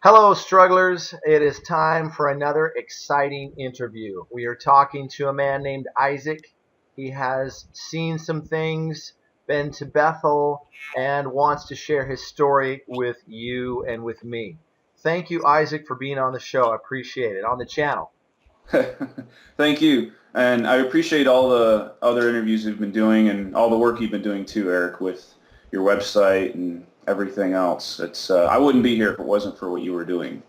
Hello, strugglers. It is time for another exciting interview. We are talking to a man named Isaac. He has seen some things, been to Bethel, and wants to share his story with you and with me. Thank you, Isaac, for being on the show. I appreciate it. On the channel. Thank you. And I appreciate all the other interviews you've been doing and all the work you've been doing too, Eric, with your website and everything else. I wouldn't be here if it wasn't for what you were doing.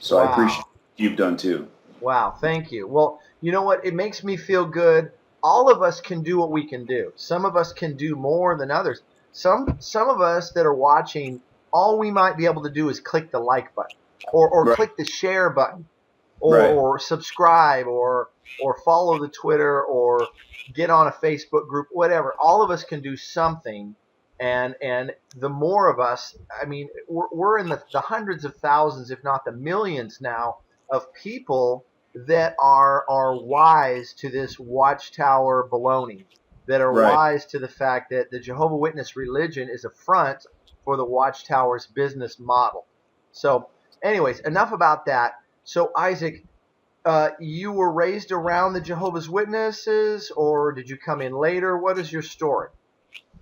So I appreciate Wow. what you've done too. Wow. Thank you. Well, you know what? It makes me feel good. All of us can do what we can do. Some of us can do more than others. Some of us that are watching, all we might be able to do is click the like button or Right, click the share button right, or subscribe or follow the Twitter or get on a Facebook group, whatever. All of us can do something, and the more of us, I mean, we're in the hundreds of thousands, if not the millions now, of people that are wise to this Watchtower baloney, that are right. wise to the fact that the Jehovah Witness religion is a front for the Watchtower's business model. So, anyways, enough about that. So, Isaac, you were raised around the Jehovah's Witnesses, or did you come in later? What is your story?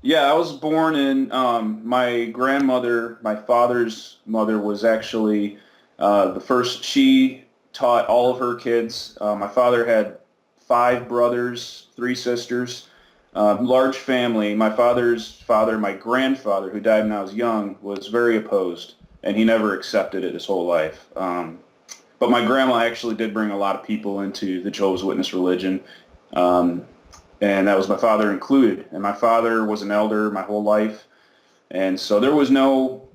Yeah, I was born in my grandmother, my father's mother was actually the first. She taught all of her kids. My father had five brothers, three sisters, large family. My father's father, my grandfather, who died when I was young, was very opposed, and he never accepted it his whole life. But my grandma actually did bring a lot of people into the Jehovah's Witness religion. Um, and that was my father included. And my father was an elder my whole life, and so there was no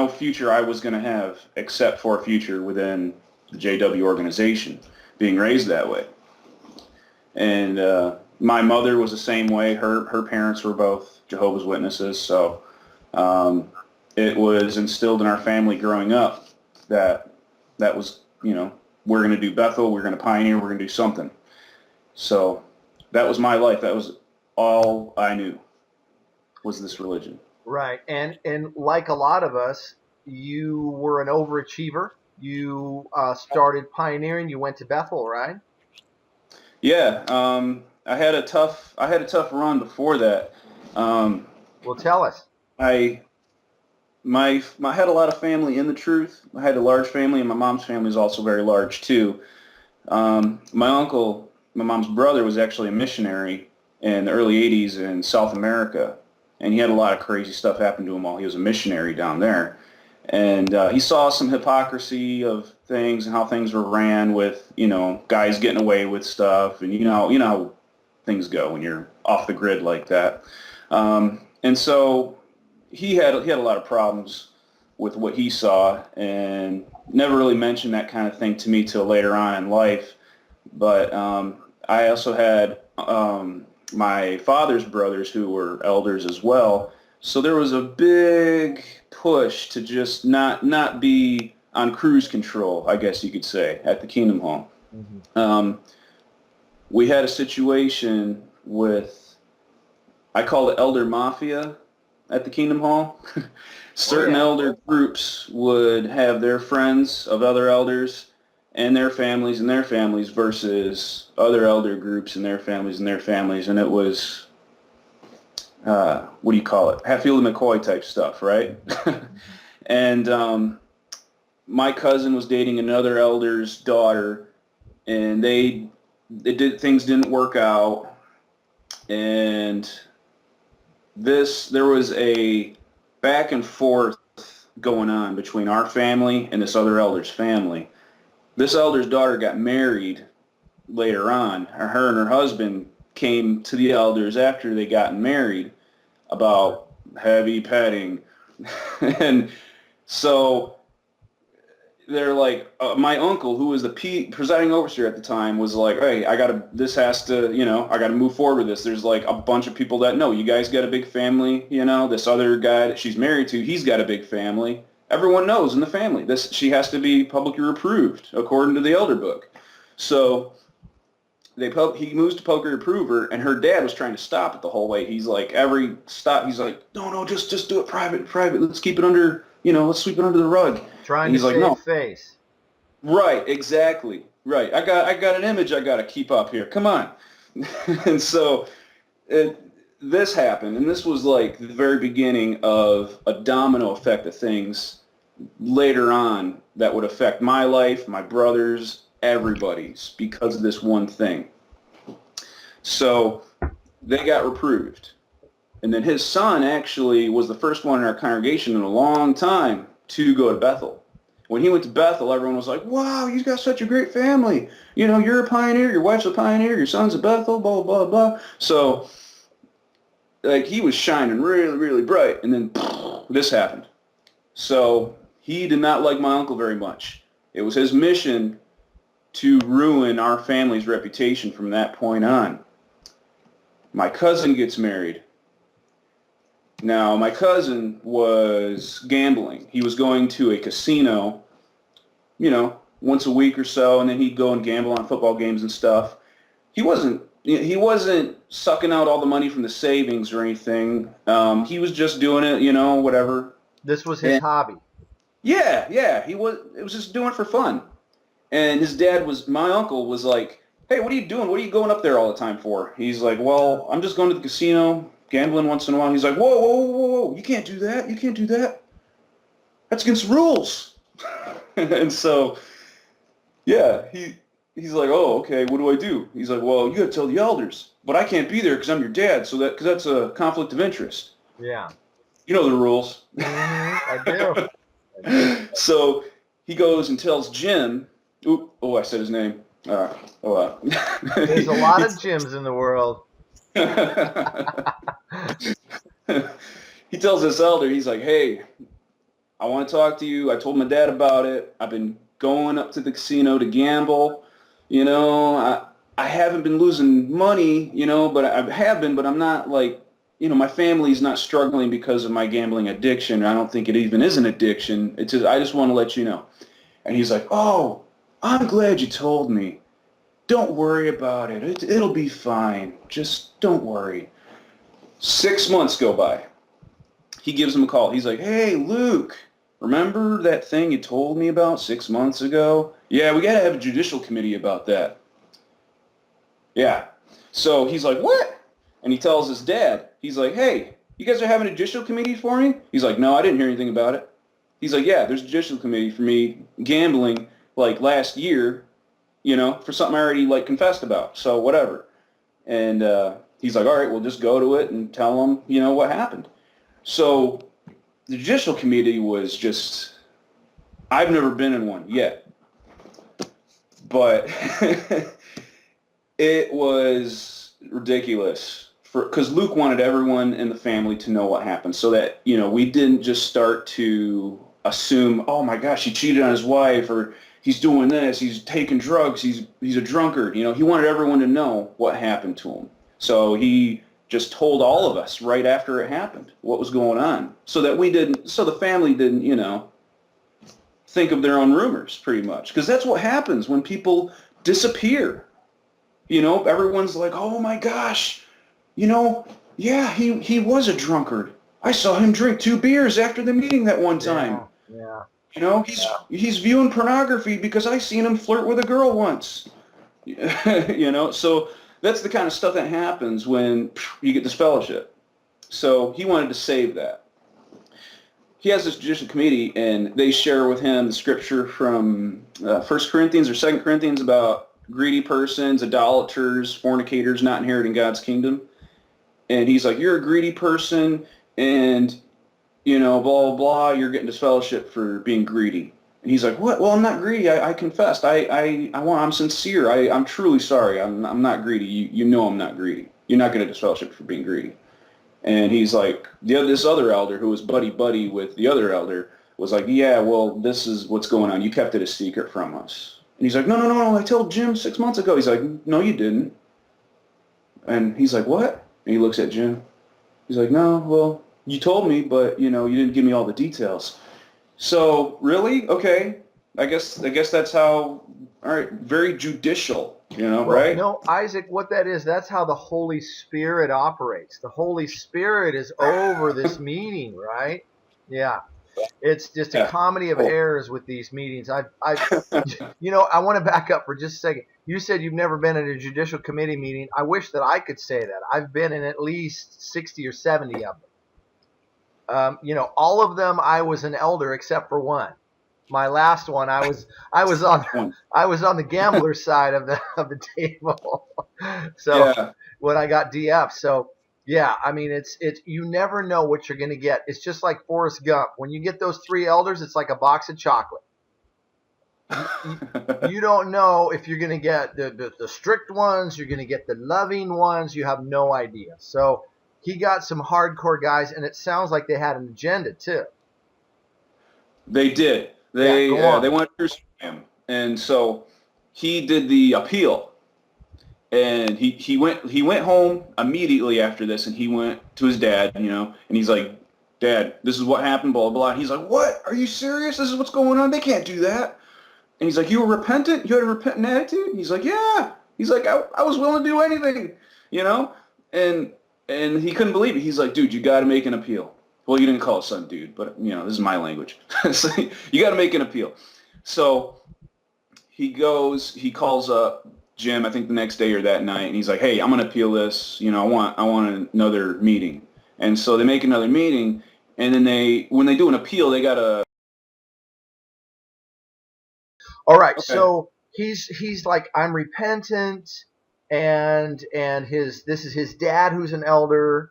future I was going to have except for a future within the JW organization, being raised that way. And my mother was the same way. Her parents were both Jehovah's Witnesses, so um, it was instilled in our family growing up that that was, we're going to do Bethel, we're going to pioneer, we're going to do something. So that was my life. That was all I knew was this religion. Right, and like a lot of us, you were an overachiever. You started pioneering. You went to Bethel, right? Yeah, I had a tough run before that. Um, Well, tell us. I I had a lot of family in the truth. I had a large family, and my mom's family is also very large too. My uncle, my mom's brother, was actually a missionary in the early '80s in South America, and he had a lot of crazy stuff happen to him while he was a missionary down there. And he saw some hypocrisy of things and how things were ran with, guys getting away with stuff, and you know how things go when you're off the grid like that. And so he had a lot of problems with what he saw, and never really mentioned that kind of thing to me till later on in life. But I also had my father's brothers who were elders as well. So there was a big push to just not be on cruise control, I guess you could say, at the Kingdom Hall. Hmm. Um, we had a situation with, I call it elder mafia at the Kingdom Hall. Oh Certain yeah. elder groups would have their friends of other elders and their families versus other elder groups and their families, and it was, what do you call it? Hatfield and McCoy type stuff, right? Hmm. And my cousin was dating another elder's daughter, and things didn't work out, and there was a back and forth going on between our family and this other elder's family. This elder's daughter got married later on. Her and her husband came to the elders after they gotten married about heavy petting. And so they're like, my uncle, who was the presiding overseer at the time, was like, hey, I gotta move forward with this. There's like a bunch of people that know, you guys got a big family, this other guy that she's married to, he's got a big family. Everyone knows in the family, she has to be publicly reproved according to the elder book. So he moves to publicly reprove her, and her dad was trying to stop it the whole way. He's like, every stop, he's like, no, just do it private. Let's keep it under let's sweep it under the rug. Trying And he's to like, save no. face. Right, exactly. Right. I got an image I got to keep up here. Come on. And so this happened, and this was like the very beginning of a domino effect of things later on that would affect my life, my brother's, everybody's, because of this one thing. So they got reproved. And then his son actually was the first one in our congregation in a long time to go to Bethel. When he went to Bethel, everyone was like, wow, you've got such a great family. You're a pioneer, your wife's a pioneer, your son's a Bethel, blah, blah, blah. So, like, he was shining really, really bright. And then this happened. So he did not like my uncle very much. It was his mission to ruin our family's reputation from that point on. My cousin gets married. Now, my cousin was gambling. He was going to a casino, once a week or so, and then he'd go and gamble on football games and stuff. He wasn't sucking out all the money from the savings or anything. He was just doing it, whatever. This was his hobby. Yeah. It was just doing it for fun. And his dad my uncle was like, hey, what are you doing? What are you going up there all the time for? He's like, well, I'm just going to the casino, gambling once in a while. He's like, whoa, you can't do that. You can't do that. That's against the rules. And so, yeah, he's like, oh, okay, what do I do? He's like, well, you got to tell the elders, but I can't be there because I'm your dad, because that's a conflict of interest. Yeah. You know the rules. I do. So he goes and tells Jim, I said his name. There's a lot of Jims in the world. He tells this elder, he's like, hey, I want to talk to you. I told my dad about it. I've been going up to the casino to gamble. I haven't been losing money, but I have been, but I'm not like, my family's not struggling because of my gambling addiction. I don't think it even is an addiction. It's just, I just want to let you know. And he's like, oh, I'm glad you told me. Don't worry about it. It'll be fine. Just don't worry. 6 months go by. He gives him a call. He's like, hey, Luke, remember that thing you told me about 6 months ago? Yeah, we got to have a judicial committee about that. Yeah. So he's like, what? And he tells his dad, he's like, hey, you guys are having a judicial committee for me? He's like, no, I didn't hear anything about it. He's like, yeah, there's a judicial committee for me gambling like last year, for something I already like confessed about. So whatever. And he's like, all right, we'll just go to it and tell them, what happened. So the judicial committee was just, I've never been in one yet. But it was ridiculous because Luke wanted everyone in the family to know what happened so that, we didn't just start to assume, oh my gosh, he cheated on his wife, or he's doing this, he's taking drugs, he's a drunkard. He wanted everyone to know what happened to him. So he just told all of us right after it happened what was going on, so that the family didn't, think of their own rumors pretty much. Because that's what happens when people disappear. Everyone's like, oh my gosh, yeah, he was a drunkard. I saw him drink 2 beers after the meeting that one time. Yeah. He's viewing pornography because I seen him flirt with a girl once. So that's the kind of stuff that happens when you get disfellowship. So he wanted to save that. He has this judicial committee, and they share with him the scripture from 1 Corinthians or 2 Corinthians about greedy persons, idolaters, fornicators not inheriting God's kingdom. And he's like, you're a greedy person, and, blah, blah, blah, you're getting disfellowship for being greedy. And he's like, what? Well, I'm not greedy. I confessed. I'm sincere. I'm truly sorry. I'm not greedy. You know I'm not greedy. You're not going to disfellowship for being greedy. And he's like, this other elder who was buddy with the other elder was like, yeah, well, this is what's going on. You kept it a secret from us. And he's like, no, I told Jim 6 months ago. He's like, no, you didn't. And he's like, what? And he looks at Jim. He's like, no, well, you told me, but, you didn't give me all the details. So, really? Okay. I guess that's how, all right, very judicial, right? No, Isaac, what that is, that's how the Holy Spirit operates. The Holy Spirit is over this meeting, right? Yeah. It's just a Yeah. comedy of Cool. errors with these meetings. I want to back up for just a second. You said you've never been in a judicial committee meeting. I wish that I could say that. I've been in at least 60 or 70 of them. All of them I was an elder except for one. My last one, I was on One. the gambler side of the table. So Yeah. when I got DF, so yeah, I mean it's you never know what you're gonna get. It's just like Forrest Gump. When you get those three elders, it's like a box of chocolate. You don't know if you're gonna get the strict ones, you're gonna get the loving ones. You have no idea. So he got some hardcore guys, and it sounds like they had an agenda too. They did. Yeah, go on. They wanted to crucify him, and so he did the appeal, and he went home immediately after this, and he went to his dad, and he's like, Dad, this is what happened, blah blah blah. And he's like, What? Are you serious? This is what's going on. They can't do that. And he's like, You were repentant? You had a repentant attitude? And he's like, Yeah. He's like, I was willing to do anything, and he couldn't believe it. He's like, Dude, you got to make an appeal. Well, you didn't call his son dude, but this is my language. So you got to make an appeal. So he calls up Jim, I think the next day or that night, and he's like, "Hey, I'm going to appeal this. I want another meeting." And so they make another meeting, and then when they do an appeal, they got to. All right, Okay. so he's like, I'm repentant, and this is his dad who's an elder,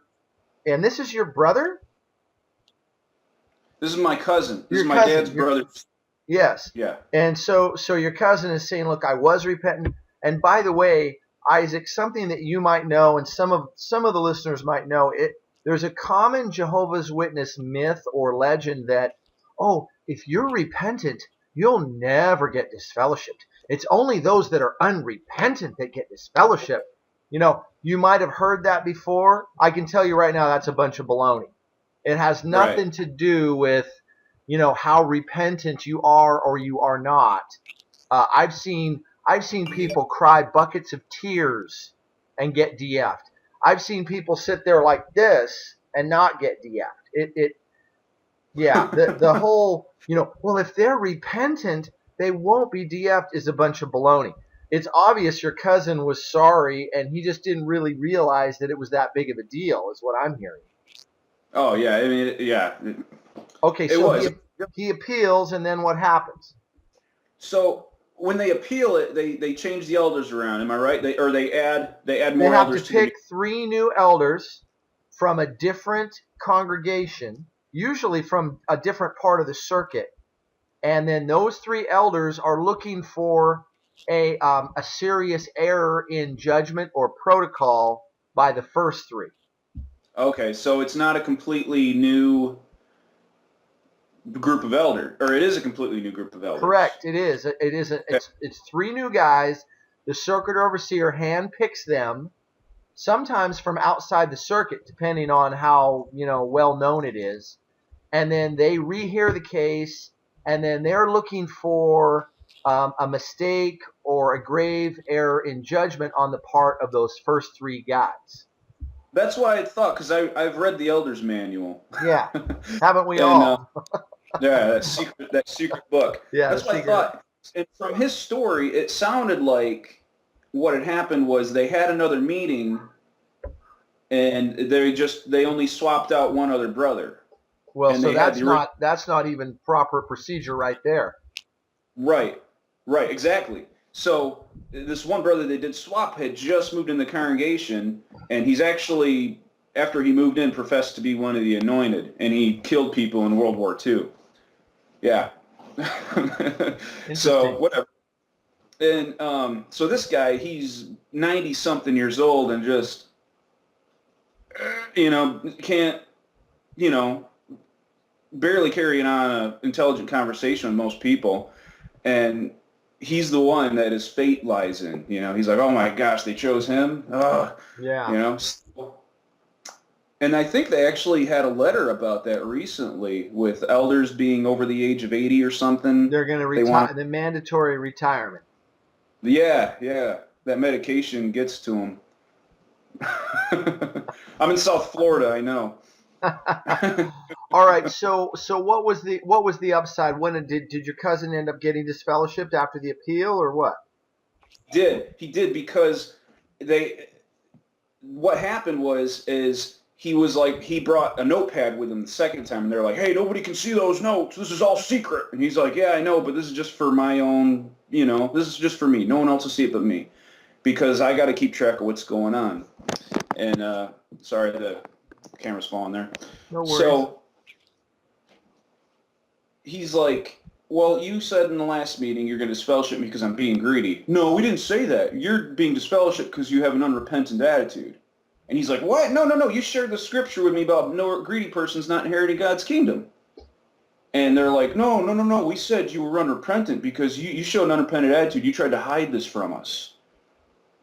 and this is your brother. This is my cousin. This Your is my cousin. dad's brother. Yes. Yeah. And so your cousin is saying, look, I was repentant. And by the way, Isaac, something that you might know, and some of the listeners might know, there's a common Jehovah's Witness myth or legend that, if you're repentant, you'll never get disfellowshipped. It's only those that are unrepentant that get disfellowshipped. You might have heard that before. I can tell you right now that's a bunch of baloney. It has nothing to do with, how repentant you are or you are not. I've seen people cry buckets of tears and get DF'd. I've seen people sit there like this and not get DF'd. The whole, well, if they're repentant, they won't be DF'd is a bunch of baloney. It's obvious your cousin was sorry and he just didn't really realize that it was that big of a deal, is what I'm hearing. Oh yeah, I mean, yeah. Okay, so he appeals, and then what happens? So when they appeal it, they change the elders around. Am I right? They add more elders. They have to pick 3 new elders from a different congregation, usually from a different part of the circuit, and then those 3 elders are looking for a serious error in judgment or protocol by the first 3. Okay, so it's not a completely new group of elders, or it is a completely new group of elders. Correct, it is. It's 3 new guys. The circuit overseer handpicks them, sometimes from outside the circuit, depending on how well known it is. And then they rehear the case, and then they're looking for a mistake or a grave error in judgment on the part of those first 3 guys. That's why I thought, because I've read the Elder's Manual. Yeah, haven't we all? Yeah, that secret book. Yeah, that's what I thought. And from his story, it sounded like what had happened was they had another meeting, and they only swapped out one other brother. Well, so that's not even proper procedure right there. Right, exactly. So this one brother they did swap had just moved in the congregation, and he's actually, after he moved in, professed to be one of the anointed, and he killed people in World War II. Yeah. So whatever. And so this guy, he's 90-something years old and just, can't, barely carrying on an intelligent conversation with most people. And he's the one that his fate lies in. He's like, oh my gosh, they chose him. Yeah. And I think they actually had a letter about that recently, with elders being over the age of 80 or something. They're going to retire, the mandatory retirement. Yeah. That medication gets to them. I'm in South Florida, I know. All right. So what was the upside? When did your cousin end up getting disfellowshipped after the appeal, or what? He did because they what happened is he was like he brought a notepad with him the second time and they're like, hey, nobody can see those notes, this is all secret. And he's like, yeah, I know, but this is just for my own, this is just for me, no one else will see it but me, because I got to keep track of what's going on. And sorry, the camera's falling there. No worries. So he's like, well, you said in the last meeting you're going to disfellowship me because I'm being greedy. No, we didn't say that. You're being disfellowshipped because you have an unrepentant attitude. And he's like, what? No. You shared the scripture with me about no greedy person's not inheriting God's kingdom. And they're like, no. We said you were unrepentant because you showed an unrepentant attitude. You tried to hide this from us.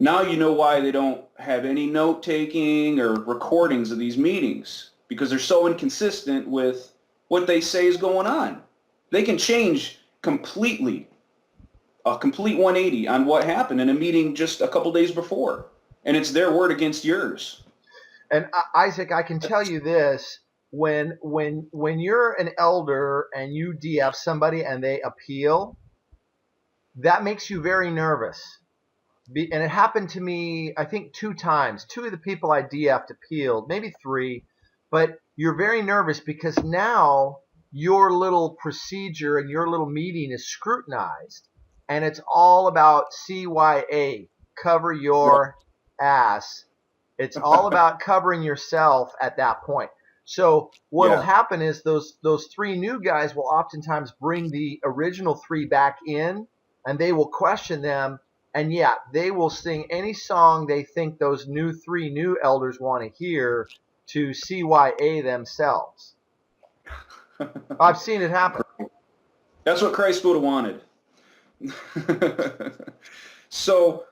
Now you know why they don't have any note-taking or recordings of these meetings, because they're so inconsistent with what they say is going on. They can change completely, a complete 180 on what happened in a meeting just a couple days before. And it's their word against yours. And Isaac, I can tell you this: when you're an elder and you DF somebody and they appeal, that makes you very nervous. And it happened to me, I think, 2 times. 2 of the people I DF'd appealed, maybe 3. But you're very nervous because now your little procedure and your little meeting is scrutinized. And it's all about CYA, cover your ass. It's all about covering yourself at that point. So what will happen is those 3 new guys will oftentimes bring the original 3 back in, and they will question them. And yeah, they will sing any song they think those 3 new elders want to hear to CYA themselves. I've seen it happen. That's what Christ would have wanted. So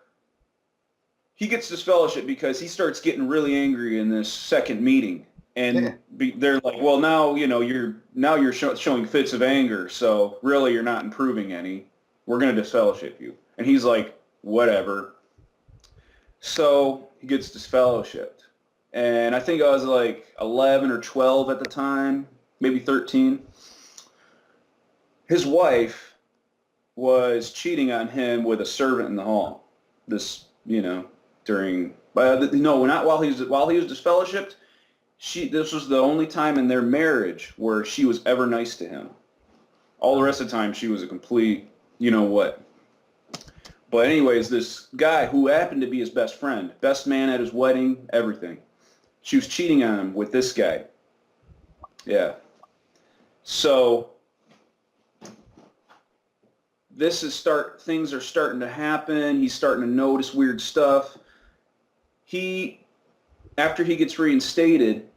he gets disfellowship because he starts getting really angry in this second meeting. And they're like, well, now, you're showing fits of anger. So really, you're not improving any. We're going to disfellowship you. And he's like, whatever. So he gets disfellowshipped. And I think I was like 11 or 12 at the time, maybe 13. His wife was cheating on him with a servant in the hall. This, during, not while he was disfellowshipped. This was the only time in their marriage where she was ever nice to him. All the rest of the time, she was a complete, what. But anyways, this guy who happened to be his best friend, best man at his wedding, everything. She was cheating on him with this guy. Yeah. So things are starting to happen. He's starting to notice weird stuff. After he gets reinstated,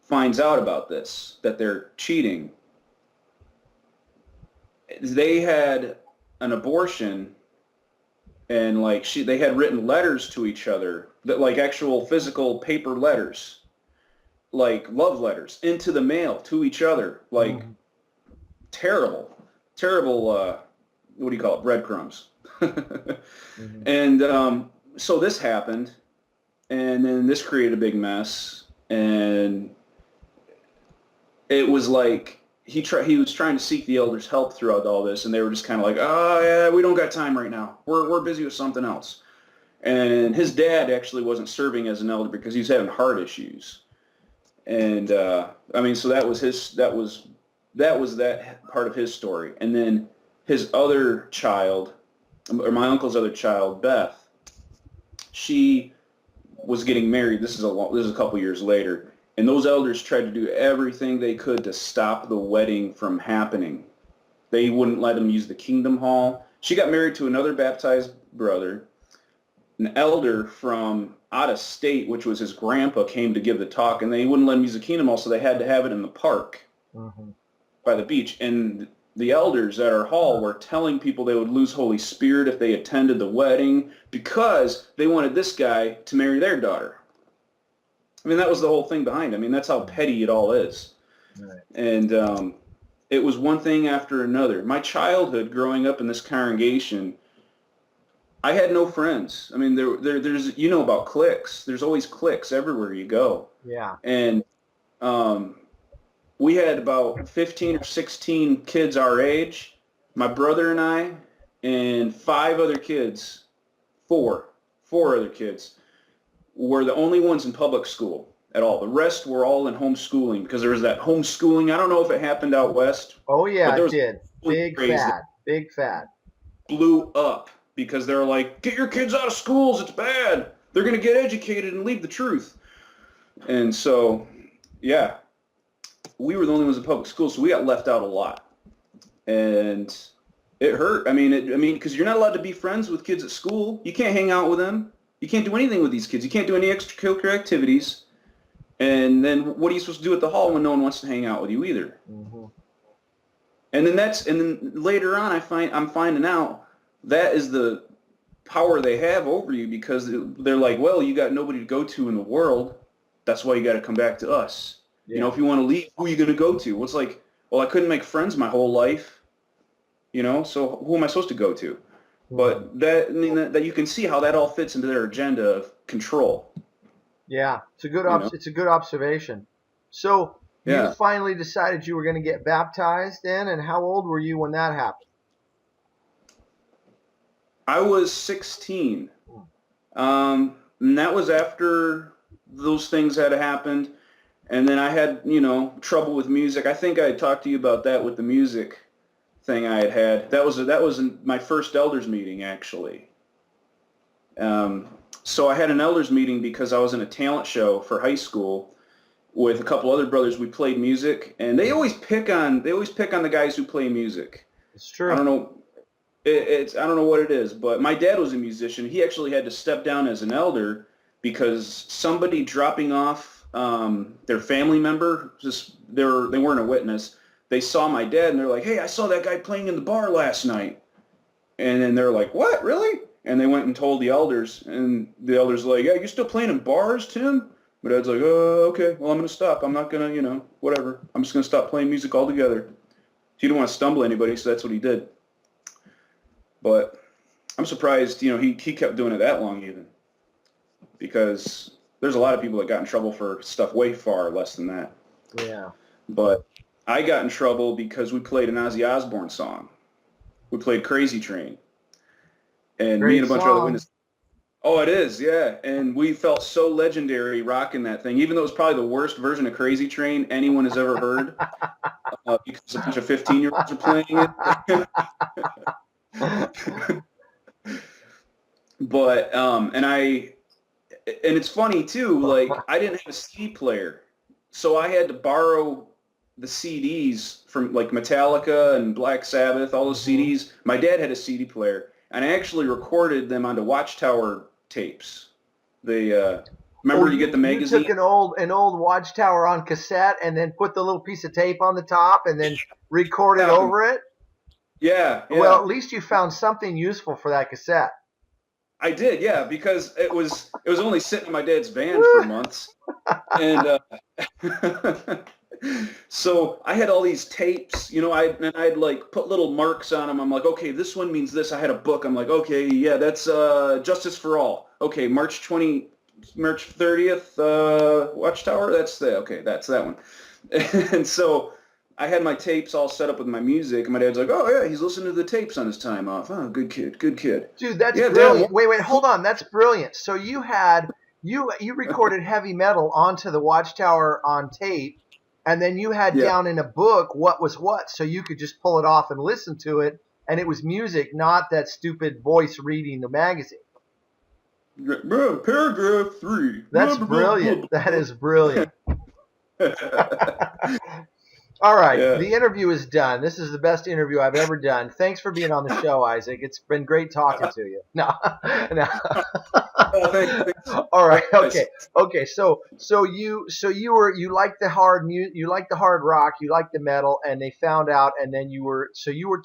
finds out about this, that they're cheating. They had an abortion, and they had written letters to each other, that actual physical paper letters, love letters, into the mail to each other, terrible, what do you call it, breadcrumbs. And so this happened, and then this created a big mess, and it was like he was trying to seek the elders' help throughout all this, and they were just kind of like, oh, yeah, we don't got time right now. We're busy with something else. And his dad actually wasn't serving as an elder because he was having heart issues. And, so that was that part of his story. And then his other child, or my uncle's other child, Beth, she was getting married. This is a couple years later. And those elders tried to do everything they could to stop the wedding from happening. They wouldn't let him use the kingdom hall. She got married to another baptized brother. An elder from out of state, which was his grandpa, came to give the talk, and they wouldn't let him use the kingdom hall, so they had to have it in the park by the beach. And the elders at our hall were telling people they would lose Holy Spirit if they attended the wedding because they wanted this guy to marry their daughter. That was the whole thing behind it. That's how petty it all is. Right. And it was one thing after another. My childhood, growing up in this congregation, I had no friends. There's about cliques. There's always cliques everywhere you go. Yeah. And we had about 15 or 16 kids our age, my brother and I, and four other kids were the only ones in public school at all. The rest were all in homeschooling because there was that homeschooling. I don't know if it happened out west, Oh yeah, but there it was did. a Big craze that fad. Big fad. blew up because they're like, get your kids out of schools. It's bad. They're going to get educated and leave the truth. And so, yeah, we were the only ones in public school, so we got left out a lot. And it hurt. Because you're not allowed to be friends with kids at school. You can't hang out with them. You can't do anything with these kids. You can't do any extracurricular activities. And then what are you supposed to do at the hall when no one wants to hang out with you either? Mm-hmm. And then later on, I'm finding out that is the power they have over you because they're like, well, you got nobody to go to in the world. That's why you got to come back to us. Yeah. You know, if you want to leave, who are you going to go to? Well, it's like, well, I couldn't make friends my whole life. You know, so who am I supposed to go to? But that you can see how that all fits into their agenda of control. Yeah, it's a good observation. So you Yeah. finally decided you were going to get baptized then, and how old were you when that happened? I was 16. And that was after those things had happened. And then I had, trouble with music. I think I had talked to you about that with the music thing I had. That was in my first elders meeting, actually. So I had an elders meeting because I was in a talent show for high school with a couple other brothers. We played music, and they always pick on the guys who play music. It's true. I don't know. I don't know what it is, but my dad was a musician. He actually had to step down as an elder because somebody dropping off their family member, they weren't a witness. They saw my dad and they're like, "Hey, I saw that guy playing in the bar last night." And then they're like, "What, really?" And they went and told the elders, and the elders were like, "Yeah, you're still playing in bars, Tim?" My dad's like, "Oh, okay. Well, I'm going to stop. I'm not going to, whatever. I'm just going to stop playing music altogether." He didn't want to stumble anybody, so that's what he did. But I'm surprised, he kept doing it that long even, because there's a lot of people that got in trouble for stuff way far less than that. Yeah. But I got in trouble because we played an Ozzy Osbourne song. We played Crazy Train. And me and a bunch of other witnesses. Oh, it is, yeah. And we felt so legendary rocking that thing, even though it was probably the worst version of Crazy Train anyone has ever heard, because a bunch of 15-year-olds are playing it. But and it's funny too, like I didn't have a CD player, so I had to borrow the CDs from like Metallica and Black Sabbath, all those CDs. My dad had a CD player, and I actually recorded them onto Watchtower tapes. Remember you get the magazine? You took an old Watchtower on cassette and then put the little piece of tape on the top and then recorded over it? Yeah. Well, at least you found something useful for that cassette. I did, yeah, because it was only sitting in my dad's van for months, and so I had all these tapes, I'd like put little marks on them. I'm like, okay, this one means this. I had a book. I'm like, okay, yeah, that's Justice for All. Okay, March 30th, Watchtower. That's that one. And so I had my tapes all set up with my music, and my dad's like, "Oh yeah, he's listening to the tapes on his time off. Oh, good kid, good kid." Dude, that's brilliant. Dad, wait, hold on, that's brilliant. So you recorded heavy metal onto the Watchtower on tape, and then you had down in a book what was what, so you could just pull it off and listen to it, and it was music, not that stupid voice reading the magazine. Paragraph 3. That's brilliant. That is brilliant. All right, the interview is done. This is the best interview I've ever done. Thanks for being on the show, Isaac. It's been great talking to you. No. All right. Okay. So you like the hard rock, you like the metal, and they found out, and then you were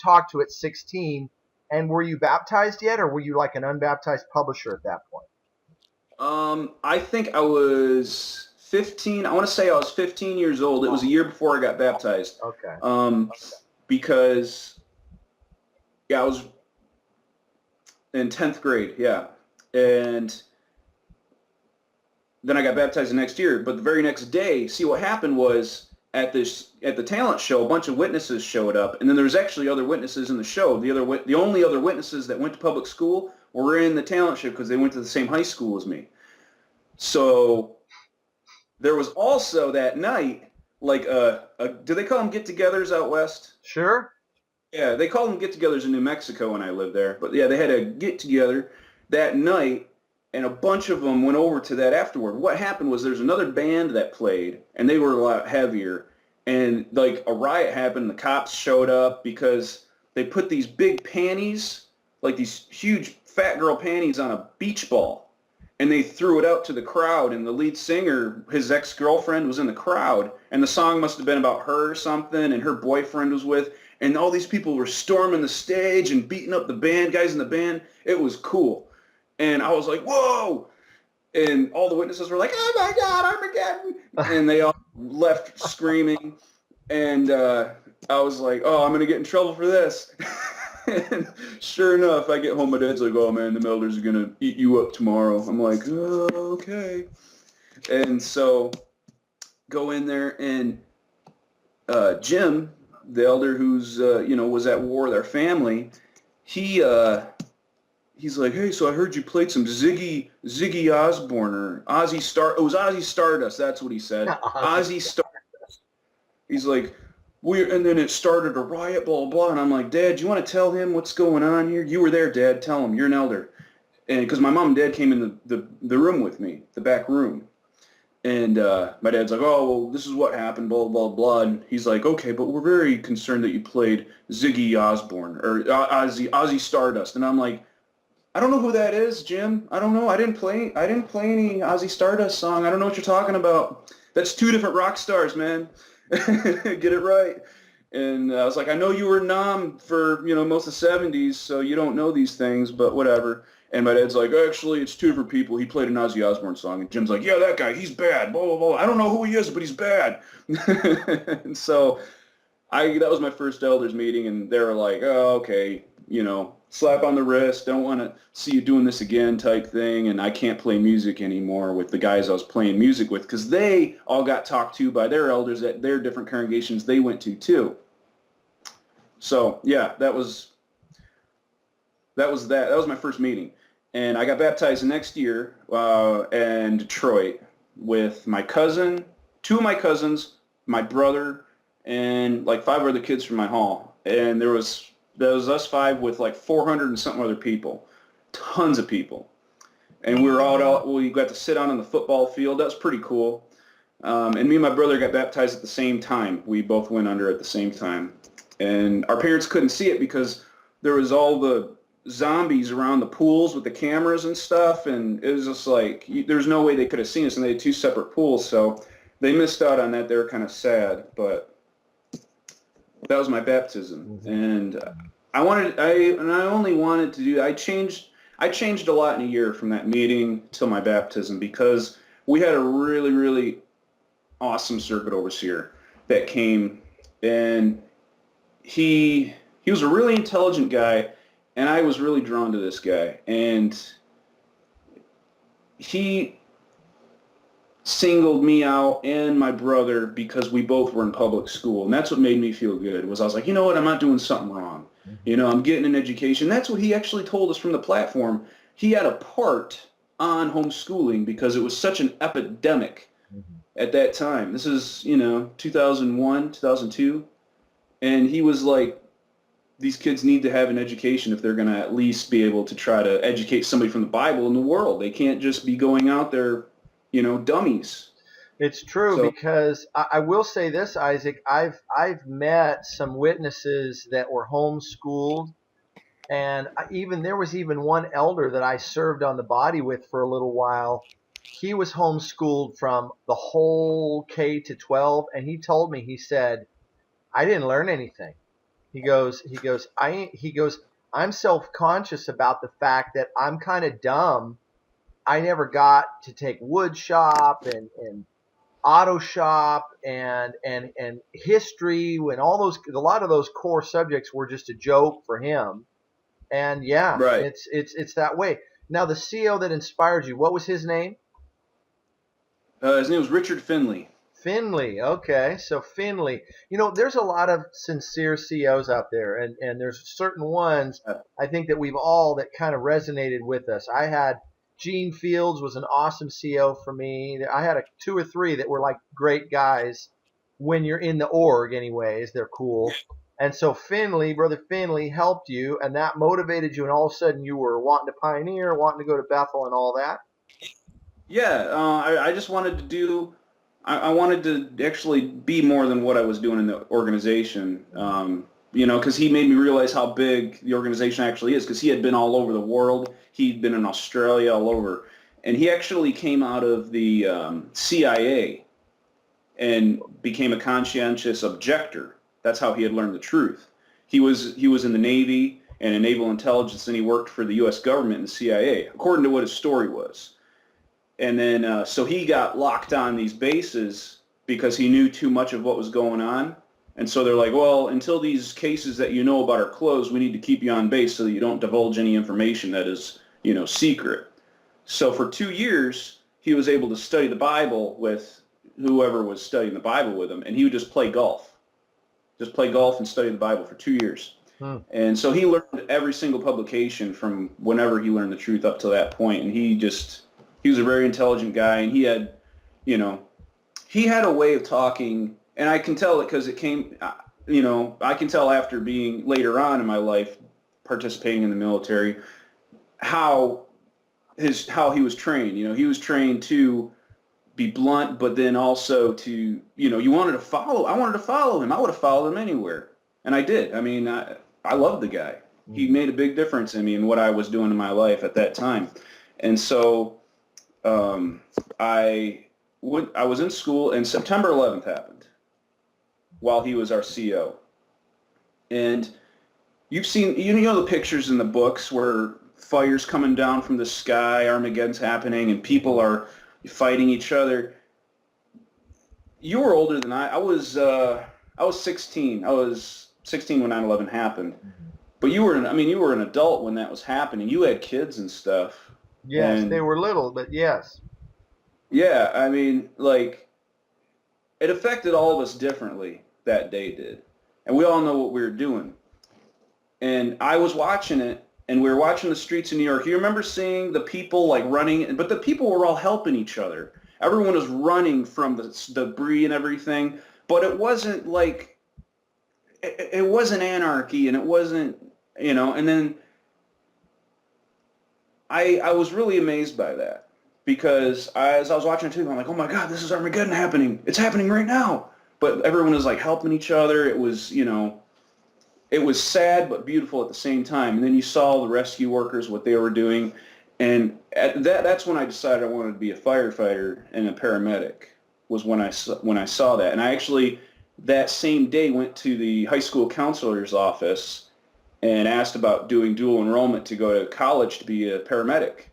talked to at 16. And were you baptized yet, or were you like an unbaptized publisher at that point? I think I was 15. I want to say I was 15 years old. It was a year before I got baptized. Okay. Because I was in 10th grade. Yeah, and then I got baptized the next year. But the very next day, see what happened was at the talent show, a bunch of witnesses showed up, and then there was actually other witnesses in the show. The only other witnesses that went to public school were in the talent show because they went to the same high school as me. So there was also that night, like do they call them get-togethers out west? Sure. Yeah, they call them get-togethers in New Mexico when I lived there. But yeah, they had a get-together that night, and a bunch of them went over to that afterward. What happened was there's another band that played, and they were a lot heavier. And like a riot happened. The cops showed up because they put these big panties, like these huge fat girl panties, on a beach ball, and they threw it out to the crowd. And the lead singer, his ex-girlfriend, was in the crowd, and the song must have been about her or something, and her boyfriend was with. And all these people were storming the stage and beating up the band, guys in the band. It was cool. And I was like, whoa! And all the witnesses were like, oh my God, Armageddon! And they all left screaming. And I was like, oh, I'm going to get in trouble for this. And sure enough, I get home, my dad's like, oh man, the elders are going to eat you up tomorrow. I'm like, oh, okay. And so go in there, and Jim, the elder who's, was at war with our family, he's like, hey, so I heard you played some Ziggy Osbourne or it was Ozzy Stardust, that's what he said. Ozzy Stardust. He's like, and then it started a riot, blah, blah, blah. And I'm like, Dad, do you want to tell him what's going on here? You were there, Dad, tell him, you're an elder. And because my mom and dad came in the room with me, the back room. And my dad's like, oh, well, this is what happened, blah, blah, blah. And he's like, okay, but we're very concerned that you played Ziggy Osbourne or Ozzy Stardust. And I'm like, I don't know who that is, Jim. I don't know. I didn't play any Ozzy Stardust song. I don't know what you're talking about. That's two different rock stars, man. Get it right. And I was like, I know you were Nam for, most of the 70s, so you don't know these things, but whatever. And my dad's like, actually, it's two different people. He played an Ozzy Osbourne song. And Jim's like, yeah, that guy, he's bad, blah, blah, blah. I don't know who he is, but he's bad. And so that was my first elders meeting, and they were like, oh, okay, slap on the wrist, don't want to see you doing this again type thing. And I can't play music anymore with the guys I was playing music with because they all got talked to by their elders at their different congregations they went to too. So yeah, that was my first meeting. And I got baptized the next year in Detroit with my cousin, two of my cousins, my brother, and like 5 other kids from my hall. And there was us 5 with like 400 and something other people, tons of people. And we were all out, we got to sit out on the football field. That was pretty cool. And me and my brother got baptized at the same time. We both went under at the same time. And our parents couldn't see it because there was all the zombies around the pools with the cameras and stuff. And it was just like, there's no way they could have seen us, and they had 2 separate pools. So they missed out on that. They were kind of sad, but that was my baptism. And I only wanted to do, I changed a lot in a year from that meeting till my baptism because we had a really, really awesome circuit overseer that came, and he was a really intelligent guy, and I was really drawn to this guy. And he singled me out and my brother because we both were in public school, and that's what made me feel good. I was like, you know what, I'm not doing something wrong. I'm getting an education. That's what he actually told us from the platform. He had a part on homeschooling because it was such an epidemic at that time. This is 2001, 2002, and he was like, these kids need to have an education if they're going to at least be able to try to educate somebody from the Bible in the world. They can't just be going out there dummies. It's true, because I will say this, Isaac. I've met some witnesses that were homeschooled, and there was even one elder that I served on the body with for a little while. He was homeschooled from the whole K to 12, and he told me, he said, I didn't learn anything. He goes, I'm self-conscious about the fact that I'm kind of dumb. I never got to take wood shop and auto shop and history, when a lot of those core subjects were just a joke for him. And yeah, right. it's that way. Now, the CO that inspired you, what was his name? His name was Richard Finley. Finley. Okay, so Finley. There's a lot of sincere CEOs out there, and there's certain ones I think that we've all that kind of resonated with us. I had Gene Fields was an awesome CEO for me. I had two or three that were like great guys when you're in the org, anyways. They're cool. And so Finley, brother Finley, helped you, and that motivated you, and all of a sudden you were wanting to pioneer, wanting to go to Bethel, and all that. Yeah, I just wanted to do. I wanted to actually be more than what I was doing in the organization. Because he made me realize how big the organization actually is. Because he had been all over the world. He'd been in Australia, all over, and he actually came out of the CIA and became a conscientious objector. That's how he had learned the truth. He was in the Navy and in naval intelligence, and he worked for the U.S. government and the CIA, according to what his story was. And then, so he got locked on these bases because he knew too much of what was going on. And so they're like, well, until these cases that you know about are closed, we need to keep you on base so that you don't divulge any information that is, secret. So for 2 years, he was able to study the Bible with whoever was studying the Bible with him, and he would just play golf. Just play golf and study the Bible for 2 years. Hmm. And so he learned every single publication from whenever he learned the truth up to that point, and he was a very intelligent guy, and he had a way of talking, and I can tell it because it came, I can tell after being later on in my life, participating in the military, how he was trained. He was trained to be blunt, but then also to, I wanted to follow him. I would have followed him anywhere, and I did. I mean, I loved the guy. He made a big difference in me and what I was doing in my life at that time, and so. I was in school, and September 11th happened while he was our CO. And you've seen, the pictures in the books where fire's coming down from the sky, Armageddon's happening, and people are fighting each other. You were older than I was 16. I was 16 when 9/11 happened. But you were an adult when that was happening. You had kids and stuff. Yes, they were little, but yes. Yeah, it affected all of us differently, that day did. And we all know what we were doing. And I was watching it, and we were watching the streets of New York. You remember seeing the people, running, but the people were all helping each other. Everyone was running from the debris and everything, but it wasn't it wasn't anarchy, and it wasn't, and then I was really amazed by that, because as I was watching it too, I'm like, oh my God, this is Armageddon happening. It's happening right now. But everyone was helping each other. It was, it was sad but beautiful at the same time. And then you saw the rescue workers, what they were doing. And that's when I decided I wanted to be a firefighter and a paramedic, was when I saw that. And I actually, that same day, went to the high school counselor's office and asked about doing dual enrollment to go to college to be a paramedic.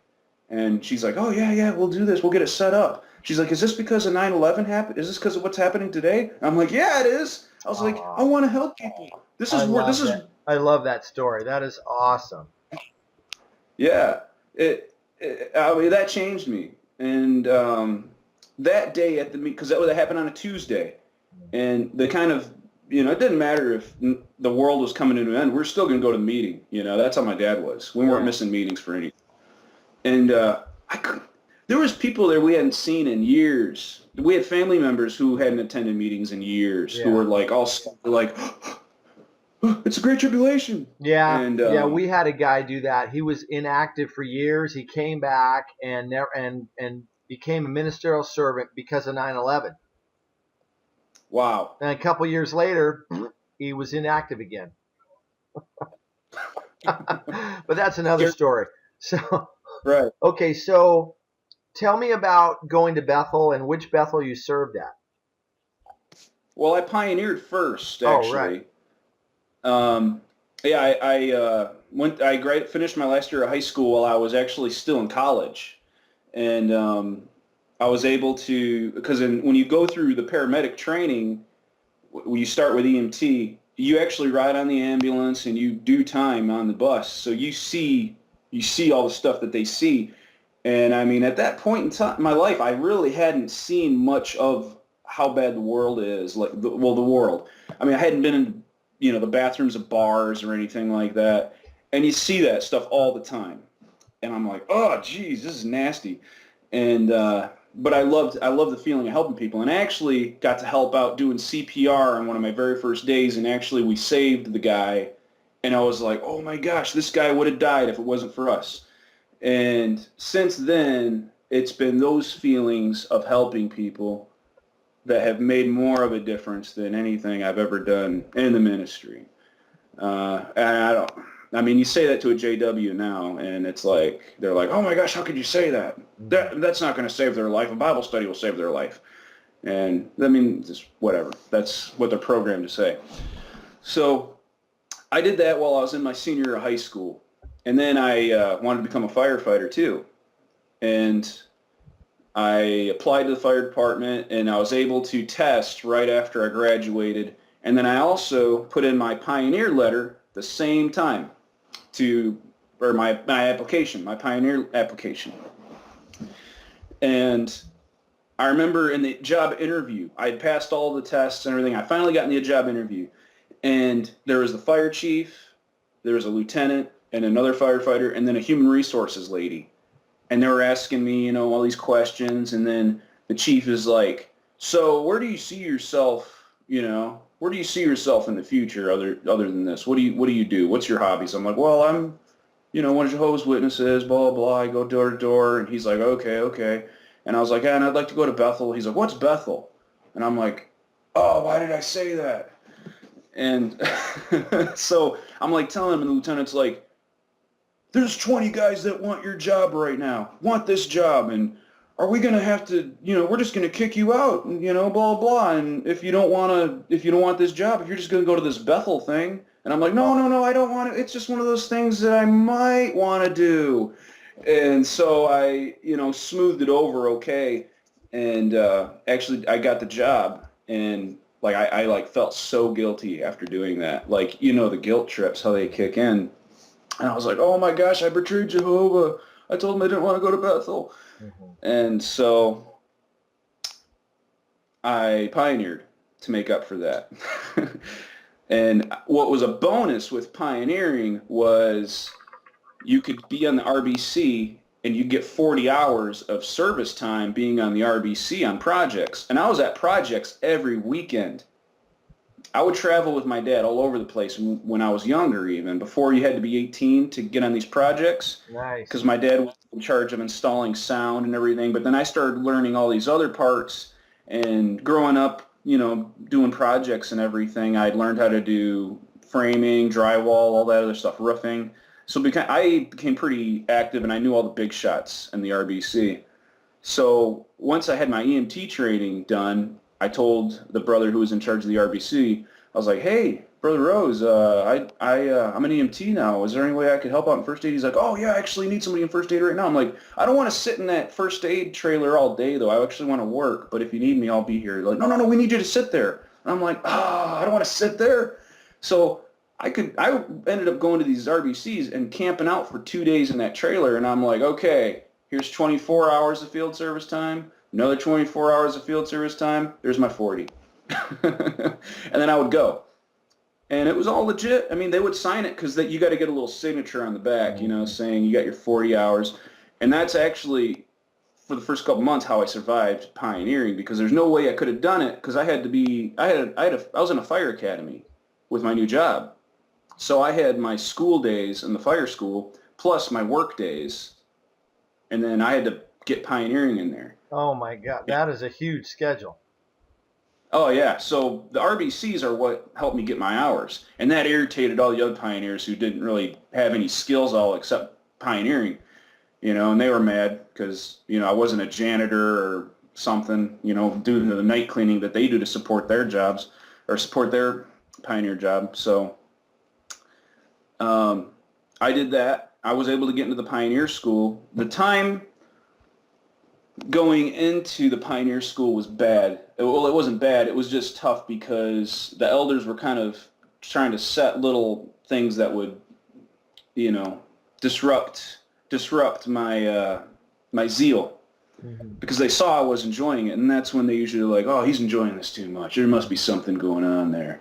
And she's like, oh, yeah, we'll do this. We'll get it set up. She's like, is this because of 9/11 happened? Is this because of what's happening today? And I'm like, yeah, it is. I was like, I want to help people. I love that story. That is awesome. Yeah. That changed me. And that day at the meet, because that would have happened on a Tuesday. And the kind of, it didn't matter if the world was coming to an end. We're still going to go to the meeting. That's how my dad was. We weren't missing meetings for anything. And there was people there we hadn't seen in years. We had family members who hadn't attended meetings in years, who were it's a great tribulation. Yeah, and we had a guy do that. He was inactive for years. He came back and became a ministerial servant because of 9/11. Wow. And a couple years later, he was inactive again. But that's another story. So, right. Okay, so tell me about going to Bethel and which Bethel you served at. Well, I pioneered first, Oh, actually. right. I finished my last year of high school while I was actually still in college. And I was able to, because when you go through the paramedic training, when you start with EMT, you actually ride on the ambulance and you do time on the bus. So you see all the stuff that they see. And I mean, at that point in time in my life, I really hadn't seen much of how bad the world is. Like, the world. I mean, I hadn't been in, the bathrooms of bars or anything like that. And you see that stuff all the time. And I'm like, oh, geez, this is nasty. And but I loved the feeling of helping people. And I actually got to help out doing CPR on one of my very first days. And actually, we saved the guy. And I was like, oh my gosh, this guy would have died if it wasn't for us. And since then, it's been those feelings of helping people that have made more of a difference than anything I've ever done in the ministry. And I mean, you say that to a JW now, and it's like, they're like, oh my gosh, how could you say that? That's not going to save their life. A Bible study will save their life. And I mean, just whatever. That's what they're programmed to say. So I did that while I was in my senior year of high school. And then I wanted to become a firefighter too. And I applied to the fire department, and I was able to test right after I graduated. And then I also put in my pioneer letter the same time or my application, my pioneer application. And I remember in the job interview, I had passed all the tests and everything. I finally got in the job interview. And there was the fire chief, there was a lieutenant, and another firefighter, and then a human resources lady. And they were asking me, all these questions. And then the chief is like, so where do you see yourself, where do you see yourself in the future other than this? What do you do? What's your hobbies? I'm like, well, I'm, one of Jehovah's Witnesses, blah, blah, blah. I go door to door. And he's like, okay. And I was like, yeah, and I'd like to go to Bethel. He's like, what's Bethel? And I'm like, oh, why did I say that? And so I'm like telling him, and the lieutenant's like, there's 20 guys that want your job right now, want this job, and are we going to have to, we're just going to kick you out, and, blah, blah, and if you don't want this job, if you're just going to go to this Bethel thing. And I'm like, no, I don't want it. It's just one of those things that I might want to do. And so I, smoothed it over okay. And actually, I got the job, and like I like felt so guilty after doing that. Like, the guilt trips, how they kick in. And I was like, oh my gosh, I betrayed Jehovah. I told him I didn't want to go to Bethel. Mm-hmm. And so I pioneered to make up for that. And what was a bonus with pioneering was you could be on the RBC and you get 40 hours of service time being on the RBC on projects. And I was at projects every weekend. I would travel with my dad all over the place when I was younger, even before you had to be 18 to get on these projects. Nice. Because my dad was in charge of installing sound and everything. But then I started learning all these other parts, and growing up, doing projects and everything, I'd learned how to do framing, drywall, all that other stuff, roofing. So I became pretty active, and I knew all the big shots in the RBC. So once I had my EMT training done, I told the brother who was in charge of the RBC, I was like, hey, Brother Rose, I'm an EMT now. Is there any way I could help out in first aid? He's like, oh, yeah, I actually need somebody in first aid right now. I'm like, I don't want to sit in that first aid trailer all day, though. I actually want to work, but if you need me, I'll be here. Like, no, we need you to sit there. And I'm like, I don't want to sit there. So I ended up going to these RBCs and camping out for 2 days in that trailer, and I'm like, okay, here's 24 hours of field service time. Another 24 hours of field service time, there's my 40. And then I would go. And it was all legit. I mean, they would sign it because you got to get a little signature on the back, saying you got your 40 hours. And that's actually, for the first couple months, how I survived pioneering, because there's no way I could have done it because I was in a fire academy with my new job. So I had my school days in the fire school plus my work days. And then I had to get pioneering in there. Oh my God, that is a huge schedule. Oh yeah, so the RBCs are what helped me get my hours, and that irritated all the other pioneers who didn't really have any skills all except pioneering, and they were mad because, I wasn't a janitor or something, due to the night cleaning that they do to support their jobs or support their pioneer job. So I did that. I was able to get into the pioneer school. The time going into the pioneer school was bad. Well, it wasn't bad. It was just tough because the elders were kind of trying to set little things that would, disrupt my my zeal, Mm-hmm. because they saw I was enjoying it, and that's when they usually like, oh, he's enjoying this too much. There must be something going on there.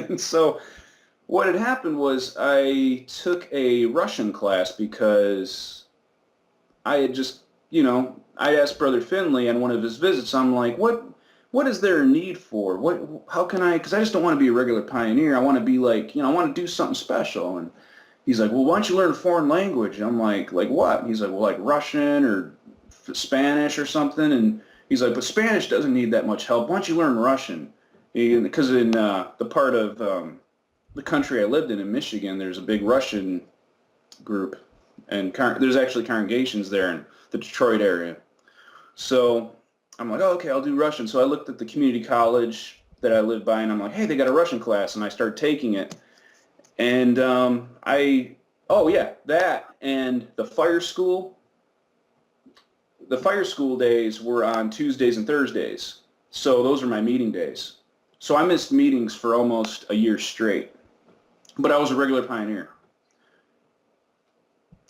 And so what had happened was I took a Russian class because I had just, I asked Brother Finley on one of his visits, I'm like, what is there a need for? How can I, because I just don't want to be a regular pioneer. I want to be like, I want to do something special. And he's like, well, why don't you learn a foreign language? I'm like what? And he's like, well, like Russian or Spanish or something. And he's like, but Spanish doesn't need that much help. Why don't you learn Russian? Because in the part of the country I lived in Michigan, there's a big Russian group, and there's actually congregations there in the Detroit area. So I'm like, oh, okay, I'll do Russian. So I looked at the community college that I lived by, and I'm like, hey, they got a Russian class, and I started taking it. And that and the fire school. The fire school days were on Tuesdays and Thursdays, so those are my meeting days. So I missed meetings for almost a year straight, but I was a regular pioneer.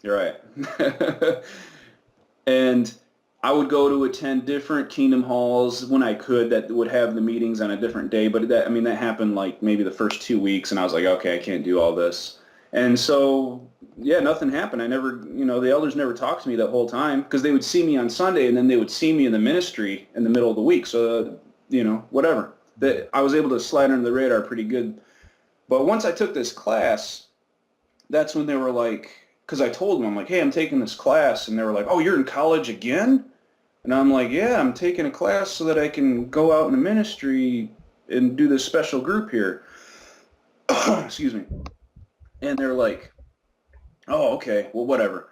You're right. And I would go to attend different kingdom halls when I could that would have the meetings on a different day, but that happened like maybe the first 2 weeks, and I was like, okay, I can't do all this. And so, yeah, nothing happened. I never, the elders never talked to me that whole time, because they would see me on Sunday, and then they would see me in the ministry in the middle of the week. So, whatever. I was able to slide under the radar pretty good. But once I took this class, that's when they were like, because I told them, I'm like, hey, I'm taking this class. And they were like, oh, you're in college again? And I'm like, yeah, I'm taking a class so that I can go out in the ministry and do this special group here. Excuse me. And they're like, oh, okay, well, whatever.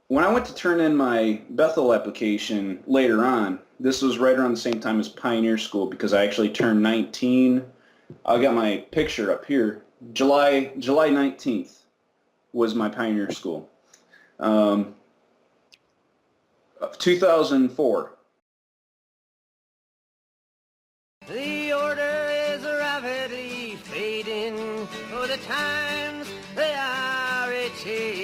When I went to turn in my Bethel application later on, this was right around the same time as Pioneer School, because I actually turned 19. I got my picture up here. July 19th was my Pioneer School. 2004. The order is rapidly fading, for the times they are a-changing.